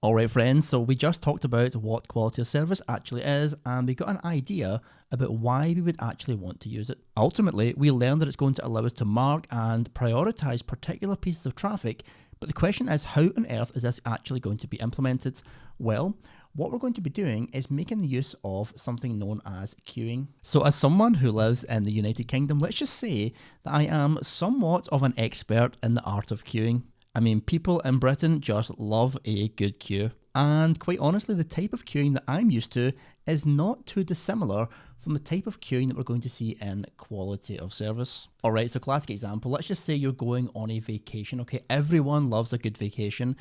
Alright friends, so we just talked about what quality of service actually is, and we got an idea about why we would actually want to use it. Ultimately, we learned that it's going to allow us to mark and prioritize particular pieces of traffic, but the question is, how on earth is this actually going to be implemented? Well, what we're going to be doing is making the use of something known as queuing. So as someone who lives in the United Kingdom, let's just say that I am somewhat of an expert in the art of queuing. I mean, people in Britain just love a good queue. And quite honestly, the type of queuing that I'm used to is not too dissimilar from the type of queuing that we're going to see in quality of service. Alright, so classic example, let's just say you're going on a vacation, okay? Everyone loves a good vacation.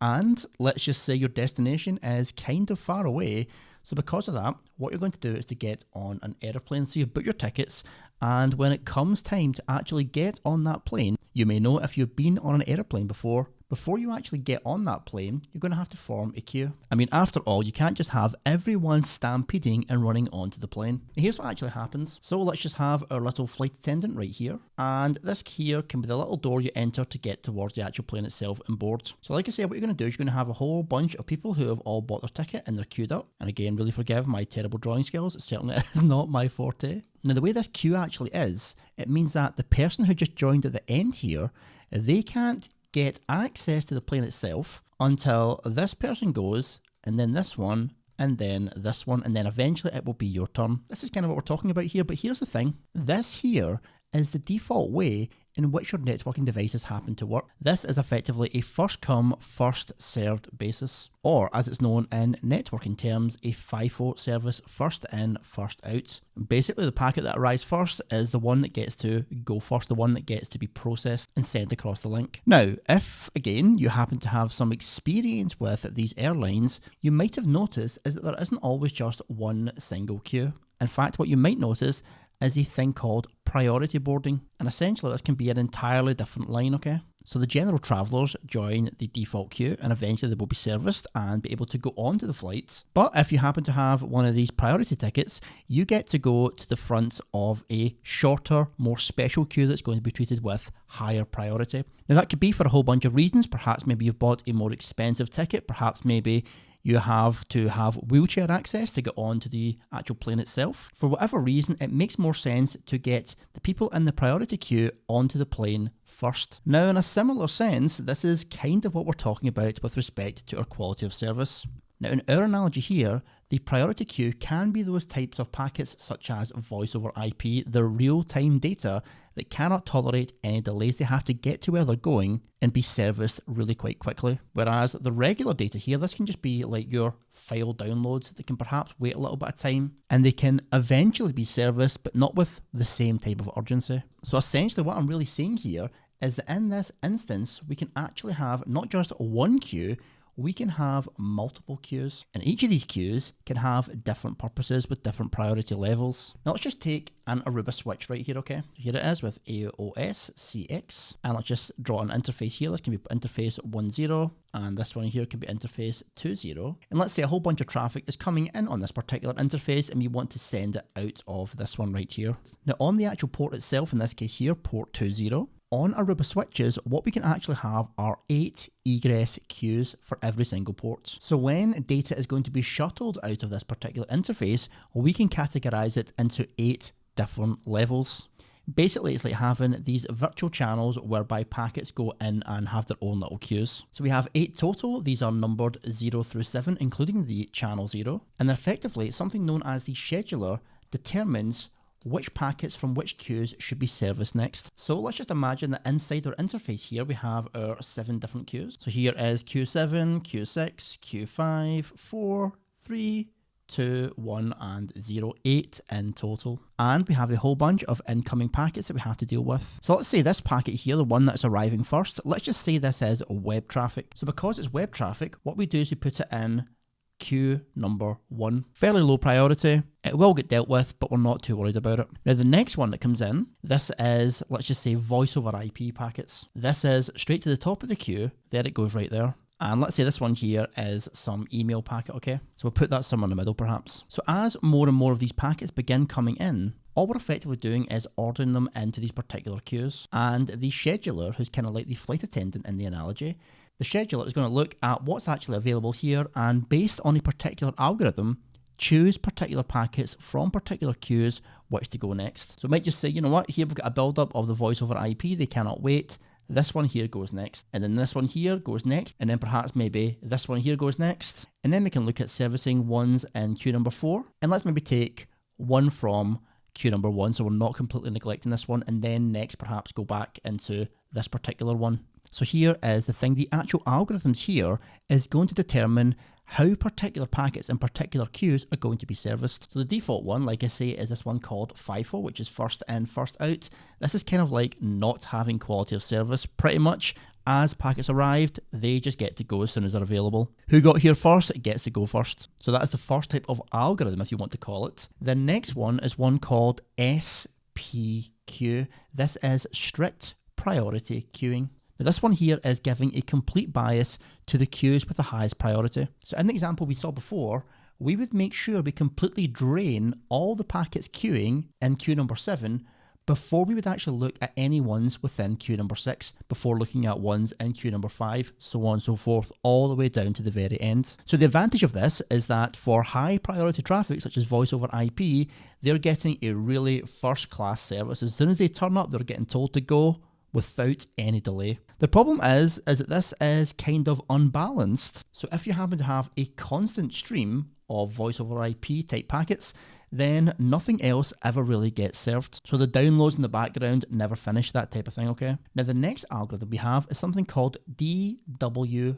And let's just say your destination is kind of far away. So because of that, what you're going to do is to get on an airplane. So you book your tickets, and when it comes time to actually get on that plane, you may know if you've been on an airplane before you actually get on that plane, you're going to have to form a queue. I mean, after all, you can't just have everyone stampeding and running onto the plane. Here's what actually happens. So let's just have our little flight attendant right here. And this here can be the little door you enter to get towards the actual plane itself and board. So like I said, what you're going to do is you're going to have a whole bunch of people who have all bought their ticket and they're queued up. And again, really forgive my terrible drawing skills. It certainly is not my forte. Now, the way this queue actually is, it means that the person who just joined at the end here, they can't get access to the plane itself until this person goes, and then this one, and then this one, and then eventually it will be your turn. This is kind of what we're talking about here, but here's the thing. This here is the default way in which your networking devices happen to work. This is effectively a first come, first served basis, or as it's known in networking terms, a FIFO service, first in, first out. Basically, the packet that arrives first is the one that gets to go first, the one that gets to be processed and sent across the link. Now, if again you happen to have some experience with these airlines, you might have noticed is that there isn't always just one single queue. In fact, what you might notice is a thing called priority boarding. And essentially this can be an entirely different line, okay? So the general travellers join the default queue and eventually they will be serviced and be able to go on to the flight. But if you happen to have one of these priority tickets, you get to go to the front of a shorter, more special queue that's going to be treated with higher priority. Now that could be for a whole bunch of reasons. Perhaps maybe you've bought a more expensive ticket, perhaps maybe you have to have wheelchair access to get onto the actual plane itself. For whatever reason, it makes more sense to get the people in the priority queue onto the plane first. Now, in a similar sense, this is kind of what we're talking about with respect to our quality of service. Now, in our analogy here, the priority queue can be those types of packets such as voice over IP, the real-time data that cannot tolerate any delays. They have to get to where they're going and be serviced really quite quickly. Whereas the regular data here, this can just be like your file downloads that can perhaps wait a little bit of time and they can eventually be serviced, but not with the same type of urgency. So essentially what I'm really saying here is that in this instance, we can actually have not just one queue, we can have multiple queues, and each of these queues can have different purposes with different priority levels. Now let's just take an Aruba switch right here, okay? Here it is with AOS CX, and let's just draw an interface here. This can be interface 10, and this one here can be interface 20. And let's say a whole bunch of traffic is coming in on this particular interface, and we want to send it out of this one right here. Now on the actual port itself, in this case here, port 20, on Aruba switches, what we can actually have are 8 egress queues for every single port. So when data is going to be shuttled out of this particular interface, we can categorize it into 8 different levels. Basically, it's like having these virtual channels whereby packets go in and have their own little queues. So we have 8 total. These are numbered 0 through 7, including the channel 0. And effectively, something known as the scheduler determines which packets from which queues should be serviced next. So let's just imagine that inside our interface here, we have our 7 different queues. So here is Q7, Q6, Q5, 4, 3, 2, 1, and 0, 8 in total. And we have a whole bunch of incoming packets that we have to deal with. So let's say this packet here, the one that's arriving first, let's just say this is web traffic. So because it's web traffic, what we do is we put it in queue number 1. Fairly low priority. It will get dealt with, but we're not too worried about it. Now the next one that comes in, this is, let's just say voice over IP packets. This is straight to the top of the queue. There it goes right there. And let's say this one here is some email packet, okay? So we'll put that somewhere in the middle perhaps. So as more and more of these packets begin coming in, all we're effectively doing is ordering them into these particular queues. And the scheduler, who's kind of like the flight attendant in the analogy, The scheduler is going to look at what's actually available here and based on a particular algorithm, choose particular packets from particular queues which to go next. So it might just say, you know what, here we've got a build-up of the voice over IP, they cannot wait. This one here goes next, and then this one here goes next, and then perhaps maybe this one here goes next. And then we can look at servicing ones in queue number 4. And let's maybe take one from queue number 1, so we're not completely neglecting this one, and then next perhaps go back into this particular one. So here is the thing, the actual algorithms here is going to determine how particular packets in particular queues are going to be serviced. So the default one, like I say, is this one called FIFO, which is first in, first out. This is kind of like not having quality of service. Pretty much as packets arrived, they just get to go as soon as they're available. Who got here first gets to go first. So that is the first type of algorithm, if you want to call it. The next one is one called SPQ. This is strict priority queuing. Now this one here is giving a complete bias to the queues with the highest priority. So in the example we saw before, we would make sure we completely drain all the packets queuing in queue number 7 before we would actually look at any ones within queue number 6, before looking at ones in queue number 5, so on and so forth, all the way down to the very end. So the advantage of this is that for high priority traffic, such as voice over IP, they're getting a really first class service. As soon as they turn up, they're getting told to go without any delay. The problem is that this is kind of unbalanced. So if you happen to have a constant stream of voice over IP type packets, then nothing else ever really gets served. So the downloads in the background never finish, that type of thing, okay? Now the next algorithm we have is something called DWRR.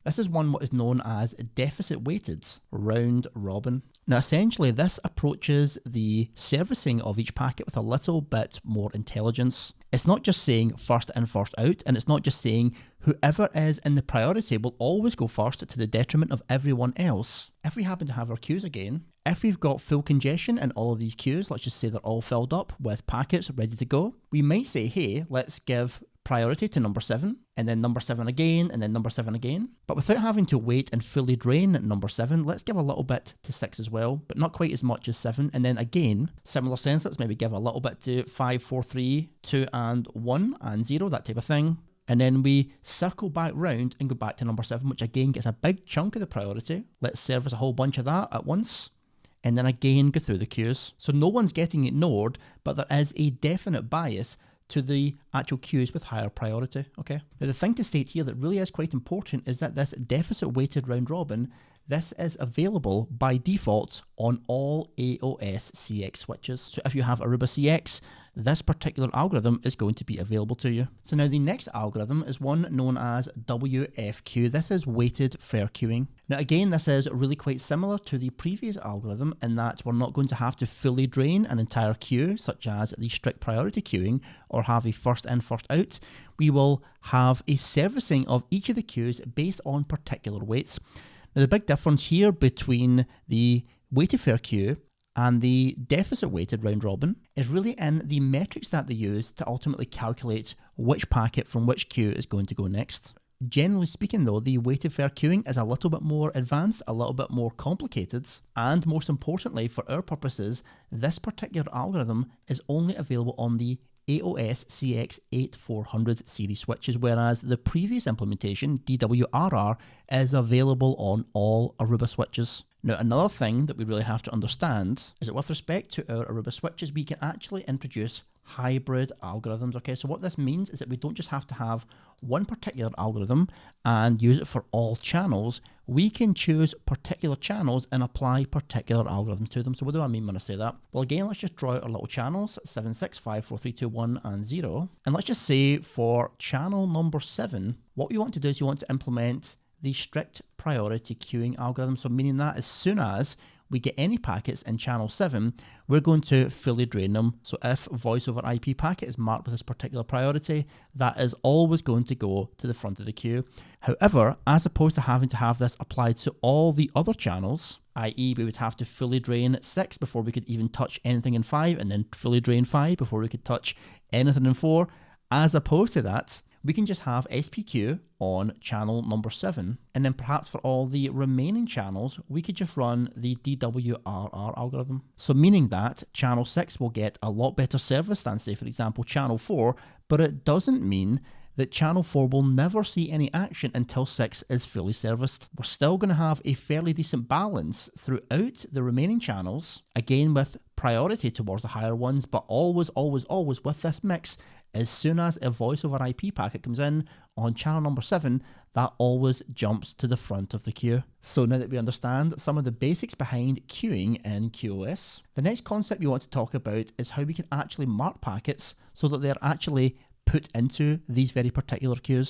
This is one what is known as deficit weighted round robin. Now essentially this approaches the servicing of each packet with a little bit more intelligence. It's not just saying first in, first out, and it's not just saying whoever is in the priority will always go first to the detriment of everyone else. If we happen to have our queues again, if we've got full congestion in all of these queues, let's just say they're all filled up with packets ready to go, we might say, hey, let's give priority to number 7, and then number 7 again, and then number 7 again. But without having to wait and fully drain number 7, let's give a little bit to 6 as well, but not quite as much as 7. And then again, similar sense, let's maybe give a little bit to 5, 4, 3, 2, and 1, and 0, that type of thing. And then we circle back round and go back to number 7, which again gets a big chunk of the priority. Let's service a whole bunch of that at once, and then again go through the queues. So no one's getting ignored, but there is a definite bias to the actual queues with higher priority, okay? Now the thing to state here that really is quite important is that this deficit weighted round robin, this is available by default on all AOS CX switches. So if you have Aruba CX, this particular algorithm is going to be available to you. So now the next algorithm is one known as WFQ. This is weighted fair queuing. Now again, this is really quite similar to the previous algorithm in that we're not going to have to fully drain an entire queue, such as the strict priority queuing, or have a first in, first out. We will have a servicing of each of the queues based on particular weights. Now the big difference here between the weighted fair queue and the deficit weighted round robin is really in the metrics that they use to ultimately calculate which packet from which queue is going to go next. Generally speaking though, the weighted fair queuing is a little bit more advanced, a little bit more complicated, and most importantly for our purposes, this particular algorithm is only available on the AOS CX8400 series switches, whereas the previous implementation, DWRR, is available on all Aruba switches. Now, another thing that we really have to understand is that with respect to our Aruba switches, we can actually introduce hybrid algorithms, okay? So what this means is that we don't just have to have one particular algorithm and use it for all channels. We can choose particular channels and apply particular algorithms to them. So what do I mean when I say that? Well, again, let's just draw out our little channels, 7, 6, 5, 4, 3, 2, 1, and 0. And let's just say for channel number 7, what we want to do is you want to implement the strict priority queuing algorithm. So meaning that as soon as we get any packets in channel 7, we're going to fully drain them. So if voice over IP packet is marked with this particular priority, that is always going to go to the front of the queue. However, as opposed to having to have this applied to all the other channels, i.e. we would have to fully drain 6 before we could even touch anything in 5, and then fully drain 5 before we could touch anything in 4, as opposed to that, we can just have SPQ on channel number 7, and then perhaps for all the remaining channels, we could just run the DWRR algorithm. So meaning that channel 6 will get a lot better service than, say, for example, channel 4, but it doesn't mean that channel 4 will never see any action until 6 is fully serviced. We're still going to have a fairly decent balance throughout the remaining channels, again with priority towards the higher ones, but always with this mix, as soon as a voice over IP packet comes in on channel number 7, that always jumps to the front of the queue. So now that we understand some of the basics behind queuing in QoS, the next concept we want to talk about is how we can actually mark packets so that they're actually put into these very particular queues.